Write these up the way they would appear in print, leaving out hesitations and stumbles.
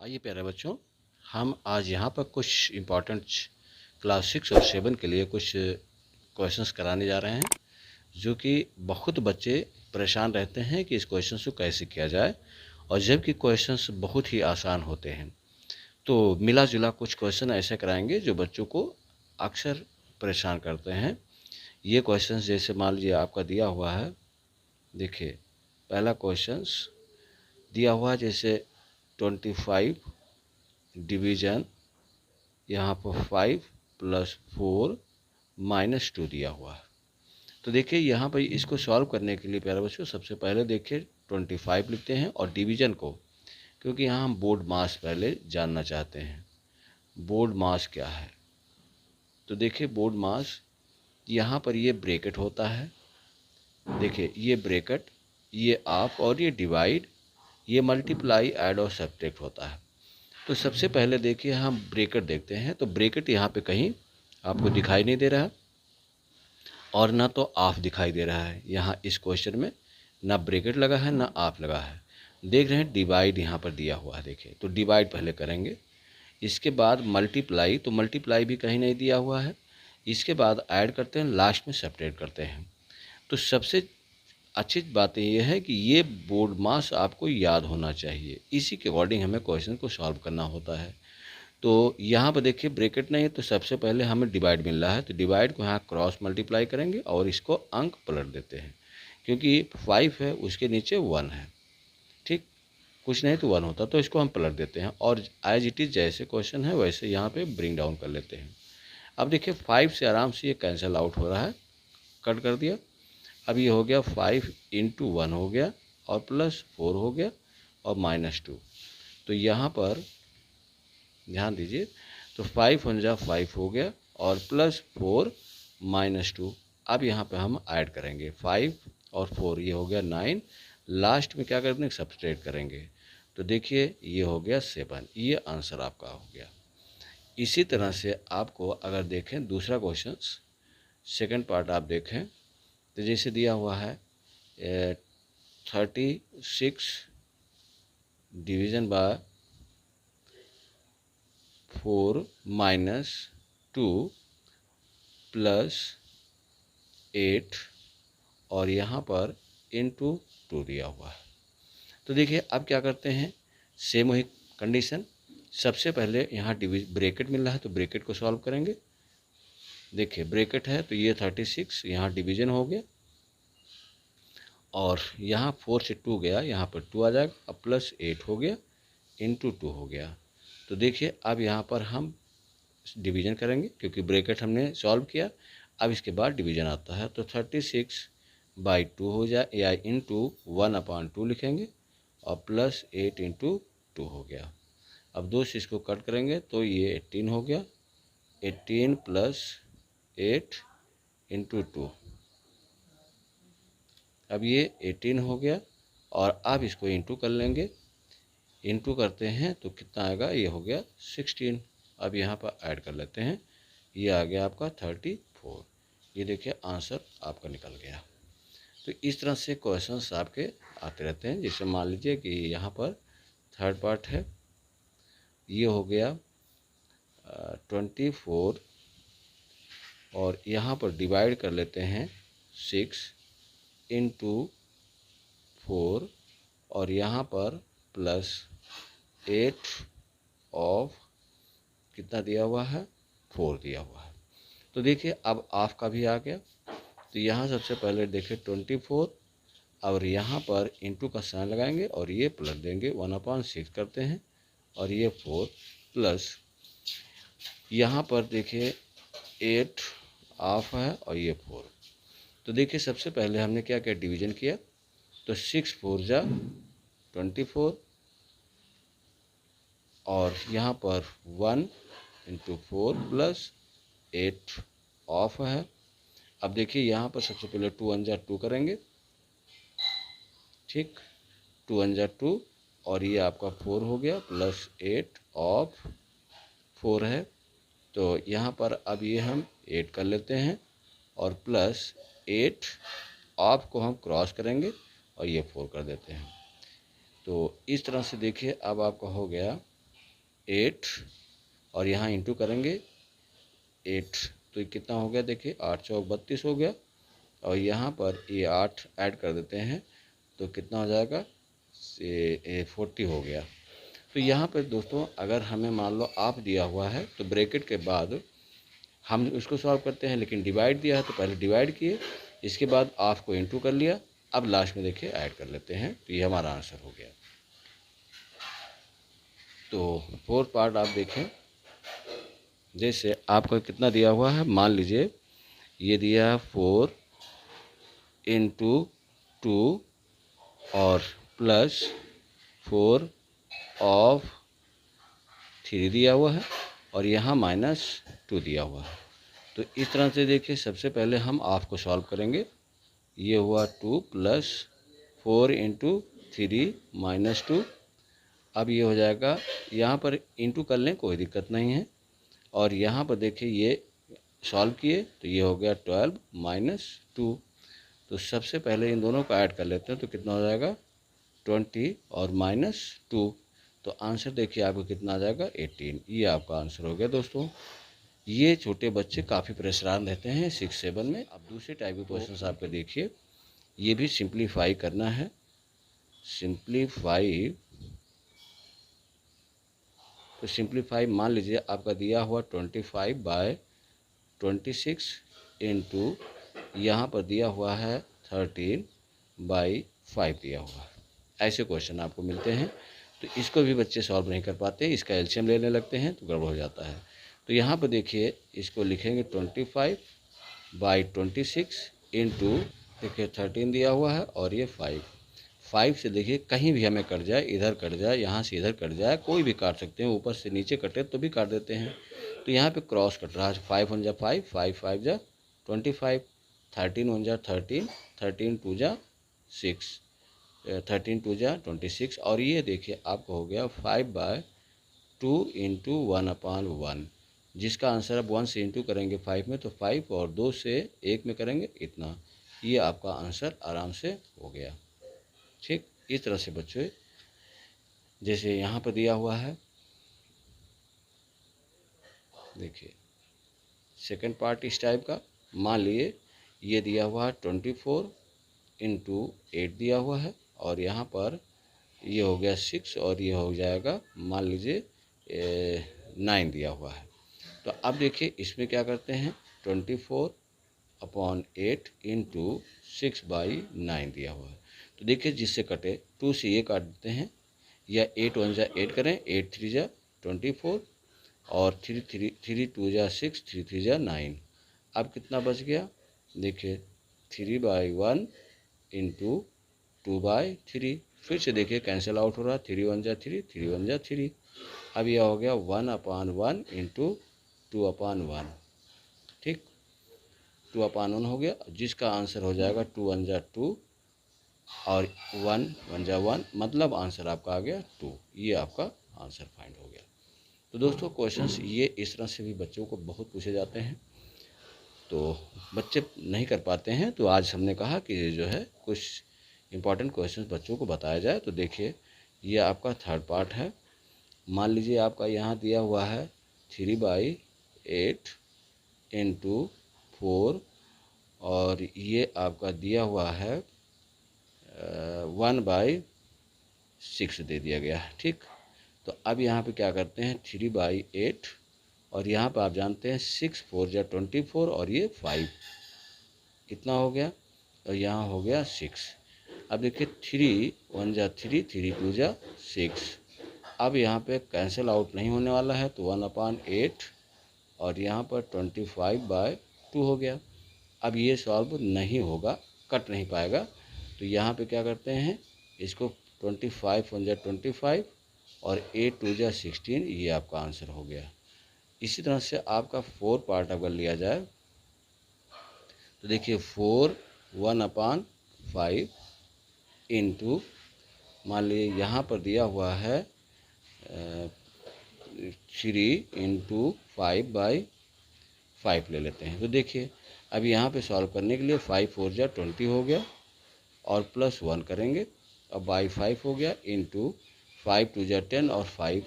आइए प्यारे बच्चों, हम आज यहाँ पर कुछ इम्पॉर्टेंट क्लास 6 और 7 के लिए कुछ क्वेश्चंस कराने जा रहे हैं, जो कि बहुत बच्चे परेशान रहते हैं कि इस क्वेश्चंस को कैसे किया जाए, और जबकि क्वेश्चंस बहुत ही आसान होते हैं। तो मिला जुला कुछ क्वेश्चन ऐसे कराएंगे जो बच्चों को अक्सर परेशान करते हैं। ये क्वेश्चंस जैसे मान लीजिए आपका दिया हुआ है, देखिए पहला क्वेश्चंस दिया हुआ है जैसे 25 डिवीज़न, यहाँ पर 5 + 4 - 2 दिया हुआ है। तो देखिए यहाँ पर इसको सॉल्व करने के लिए प्यारे बच्चों सबसे पहले देखिए 25 लिखते हैं और डिवीज़न को, क्योंकि यहाँ हम बोर्ड मास पहले जानना चाहते हैं। बोर्ड मास क्या है? तो देखिए बोर्ड मास, यहाँ पर ये ब्रैकेट होता है, देखिए ये ब्रैकेट, ये ऑफ और ये डिवाइड, ये मल्टीप्लाई, ऐड और सब्ट्रैक्ट होता है। तो सबसे पहले देखिए हम ब्रैकेट देखते हैं। तो ब्रैकेट यहाँ पे कहीं आपको दिखाई नहीं दे रहा है और ना तो ऑफ दिखाई दे रहा है। यहाँ इस क्वेश्चन में ना ब्रैकेट लगा है ना ऑफ लगा है। देख रहे हैं डिवाइड यहाँ पर दिया हुआ है, देखिए तो डिवाइड पहले करेंगे, इसके बाद मल्टीप्लाई, तो मल्टीप्लाई भी कहीं नहीं दिया हुआ है। इसके बाद ऐड करते हैं, लास्ट में सेपरेट करते हैं। तो सबसे अच्छी बात यह है कि ये बोर्ड मास आपको याद होना चाहिए, इसी के अकॉर्डिंग हमें क्वेश्चन को सॉल्व करना होता है। तो यहाँ पर देखिए ब्रैकेट नहीं है, तो सबसे पहले हमें डिवाइड मिल रहा है, तो डिवाइड को यहाँ क्रॉस मल्टीप्लाई करेंगे और इसको अंक पलट देते हैं, क्योंकि 5 है उसके नीचे 1 है, ठीक, कुछ नहीं तो 1 होता, तो इसको हम पलट देते हैं और एज इट इज़ जैसे क्वेश्चन है वैसे यहाँ पे ब्रिंग डाउन कर लेते हैं। अब देखिए 5 से आराम से ये कैंसिल आउट हो रहा है, कट कर दिया। अब ये हो गया 5 × 1 हो गया और +4 हो गया और -2। तो यहाँ पर ध्यान दीजिए, तो 5 × 1 = 5 हो गया और +4 -2। अब यहाँ पे हम ऐड करेंगे 5 और 4, ये हो गया 9। लास्ट में क्या करते हैं, सब्सट्रैक्ट करेंगे, तो देखिए ये हो गया 7। ये आंसर आपका हो गया। इसी तरह से आपको अगर देखें दूसरा क्वेश्चन, सेकंड पार्ट आप देखें, तो जैसे दिया हुआ है 36 डिवीज़न बाय 4 - 2 + 8 और यहाँ पर × 2 दिया हुआ है। तो देखिए अब क्या करते हैं, सेम वही कंडीशन, सबसे पहले यहाँ ब्रैकेट मिल रहा है तो ब्रैकेट को सॉल्व करेंगे। देखिए ब्रैकेट है तो ये 36, यहाँ डिवीज़न हो गया और यहाँ 4 से 2 गया, यहाँ पर 2 आ जाएगा, अब +8 हो गया, × 2 हो गया। तो देखिए अब यहाँ पर हम डिवीज़न करेंगे, क्योंकि ब्रैकेट हमने सॉल्व किया, अब इसके बाद डिवीज़न आता है, तो 36/2 हो जाए, या × 1/2 लिखेंगे और +8 × 2 हो गया। अब 2 से इसको कट करेंगे तो ये 18 हो गया, 18 + 8 × 2, अब ये 18 हो गया और अब इसको इंटू कर लेंगे, इंटू करते हैं तो कितना आएगा, ये हो गया 16। अब यहाँ पर ऐड कर लेते हैं, ये आ गया आपका 34। ये देखिए आंसर आपका निकल गया। तो इस तरह से क्वेश्चंस आपके आते रहते हैं। जैसे मान लीजिए कि यहाँ पर थर्ड पार्ट है, ये हो गया 24 और यहाँ पर डिवाइड कर लेते हैं 6 × 4 और यहाँ पर +8 ऑफ कितना दिया हुआ है, 4 दिया हुआ है। तो देखिए अब ऑफ का भी आ गया, तो यहाँ सबसे पहले देखिए 24 और यहाँ पर इंटू का साइन लगाएंगे और ये पलट देंगे, 1/6 करते हैं और ये 4 प्लस यहाँ पर देखिए 8 ऑफ है और ये 4। तो देखिए सबसे पहले हमने क्या किया, डिवीज़न किया, तो 6 × 4 = 24 और यहाँ पर 1 × 4 + 8 ऑफ है। अब देखिए यहाँ पर सबसे पहले 2 × 1 = 2 करेंगे, ठीक, 2 × 1 = 2 और ये आपका 4 हो गया, +8 ऑफ 4 है। तो यहाँ पर अब ये हम 8 कर लेते हैं और +8 ऑफ को हम क्रॉस करेंगे और ये 4 कर देते हैं। तो इस तरह से देखिए अब आपका हो गया 8 और यहाँ इंटू करेंगे 8, तो ये कितना हो गया देखिए 8 चौक 32 हो गया। और यहाँ पर ये 8 ऐड कर देते हैं तो कितना हो जाएगा 40 हो गया। तो यहाँ पर दोस्तों अगर हमें मान लो आप दिया हुआ है तो ब्रैकेट के बाद हम उसको सॉल्व करते हैं, लेकिन डिवाइड दिया है तो पहले डिवाइड किए, इसके बाद हाफ को इंटू कर लिया, अब लास्ट में देखिए ऐड कर लेते हैं, तो ये हमारा आंसर हो गया। तो फोर्थ पार्ट आप देखें, जैसे आपको कितना दिया हुआ है, मान लीजिए ये दिया है 4 इंटू 2 और प्लस 4 ऑफ 3 दिया हुआ है और यहाँ -2 दिया हुआ है। तो इस तरह से देखिए सबसे पहले हम हाफ को सॉल्व करेंगे। ये हुआ 2 प्लस 4 इंटू 3 -2। अब ये हो जाएगा, यहाँ पर इंटू कर लें कोई दिक्कत नहीं है, और यहाँ पर देखिए ये सॉल्व किए तो ये हो गया 12 -2। तो सबसे पहले इन दोनों को ऐड कर लेते हैं तो कितना हो जाएगा 20 और -2, तो आंसर देखिए आपको कितना आ जाएगा 18। ये आपका आंसर हो गया दोस्तों। ये छोटे बच्चे काफ़ी परेशान रहते हैं 6-7 में। अब दूसरे टाइप के क्वेश्चन आपके देखिए, ये भी सिंप्लीफाई करना है। सिंप्लीफाई, तो सिंप्लीफाई मान लीजिए आपका दिया हुआ 25/26 इंटू यहाँ पर दिया हुआ है 13/5 दिया हुआ है। ऐसे क्वेश्चन आपको मिलते हैं, तो इसको भी बच्चे सॉल्व नहीं कर पाते, इसका एलसीएम लेने लगते हैं तो गड़बड़ हो जाता है। तो यहाँ पर देखिए इसको लिखेंगे 25/26 इंटू, देखिए 13 दिया हुआ है और ये 5 से देखिए कहीं भी हमें कट जाए, इधर कट जाए, यहाँ से इधर कट जाए, कोई भी काट सकते हैं, ऊपर से नीचे कटे तो भी काट देते हैं। तो यहाँ पे क्रॉस कट रहा है, 5 1 जा 5, 5 5 जा 25, 13 1 जा 13, 13 2 जा 6, 13 2 जा 26, और ये देखिए आपको हो गया 5/2 इंटू 1/1, जिसका आंसर अब 1 से इंटू करेंगे 5 में तो 5, और 2 से 1 में करेंगे इतना। ये आपका आंसर आराम से हो गया। ठीक, इस तरह से बच्चों जैसे यहाँ पर दिया हुआ है, देखिए सेकंड पार्ट इस टाइप का, मान लिए ये दिया हुआ है 24 इंटू 8 दिया हुआ है, और यहाँ पर ये हो गया 6 और ये हो जाएगा मान लीजिए 9 दिया हुआ है। तो अब देखिए इसमें क्या करते हैं, 24/8 इंटू 6/9 दिया हुआ है। तो देखिए जिससे कटे 2 से ये काट देते हैं, या 8 1 जा 8 करें, 8 3 जा 24 और 3 2 जा 6, 3 3 जा 9। अब कितना बच गया देखिए 3/1 इंटू 2/3। फिर से देखिए कैंसिल आउट हो रहा, 3 1 जा 3, 3 1 जा 3। अब यह हो गया 1/1 इंटू 2/1। ठीक, 2/1 हो गया, जिसका आंसर हो जाएगा 2 1 जा 2 और 1 1 जा 1, मतलब आंसर आपका आ गया 2। ये आपका आंसर फाइंड हो गया। तो दोस्तों क्वेश्चंस ये इस तरह से भी बच्चों को बहुत पूछे जाते हैं, तो बच्चे नहीं कर पाते हैं, तो आज हमने कहा कि जो है कुछ इम्पॉर्टेंट क्वेश्चंस बच्चों को बताया जाए। तो देखिए ये आपका थर्ड पार्ट है। मान लीजिए आपका यहाँ दिया हुआ है 3/8 इंटू 4, और ये आपका दिया हुआ है 1/6 दे दिया गया है। ठीक, तो अब यहाँ पे क्या करते हैं 3/8, और यहाँ पे आप जानते हैं 6 4 जा 24 और ये 5 कितना हो गया, और यहाँ हो गया 6। अब देखिए 3 1 जा 3, 3 2 जा 6। अब यहाँ पे कैंसिल आउट नहीं होने वाला है, तो 1/8 और यहाँ पर 25/2 हो गया। अब ये सॉल्व नहीं होगा, कट नहीं पाएगा, तो यहाँ पे क्या करते हैं इसको 25 1 जा 25 और 8 2 जा 16, ये आपका आंसर हो गया। इसी तरह से आपका 4 पार्ट अगर लिया जाए तो देखिए 4 1/5 इंटू, मान लीजिए यहाँ पर दिया हुआ है 3 इंटू 5/5 ले लेते हैं। तो देखिए अब यहाँ पे सॉल्व करने के लिए 5 4 जा 20 हो गया और प्लस 1 करेंगे, अब बाई 5 हो गया इंटू 5 2 जा 10 और 5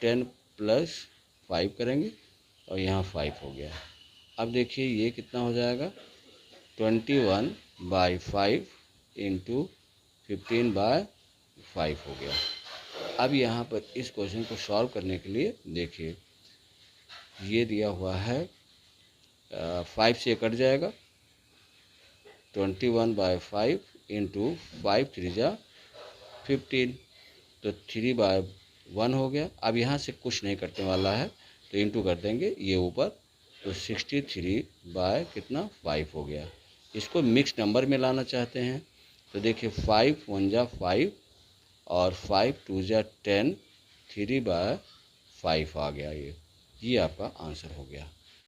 10 प्लस 5 करेंगे और यहाँ 5 हो गया। अब देखिए ये कितना हो जाएगा, 21/5 इंटू 15/5 हो गया। अब यहाँ पर इस क्वेश्चन को सॉल्व करने के लिए देखिए ये दिया हुआ है 5 से कट जाएगा, 21/5 इंटू 5 3 जा 15, तो 3/1 हो गया। अब यहाँ से कुछ नहीं कटने वाला है तो इंटू कर देंगे ये ऊपर, तो 63/5 हो गया। इसको मिक्स नंबर में लाना चाहते हैं तो देखिए 5 1 जा 5 और 5 2 जा 10, 3/5 आ गया। ये आपका आंसर हो गया।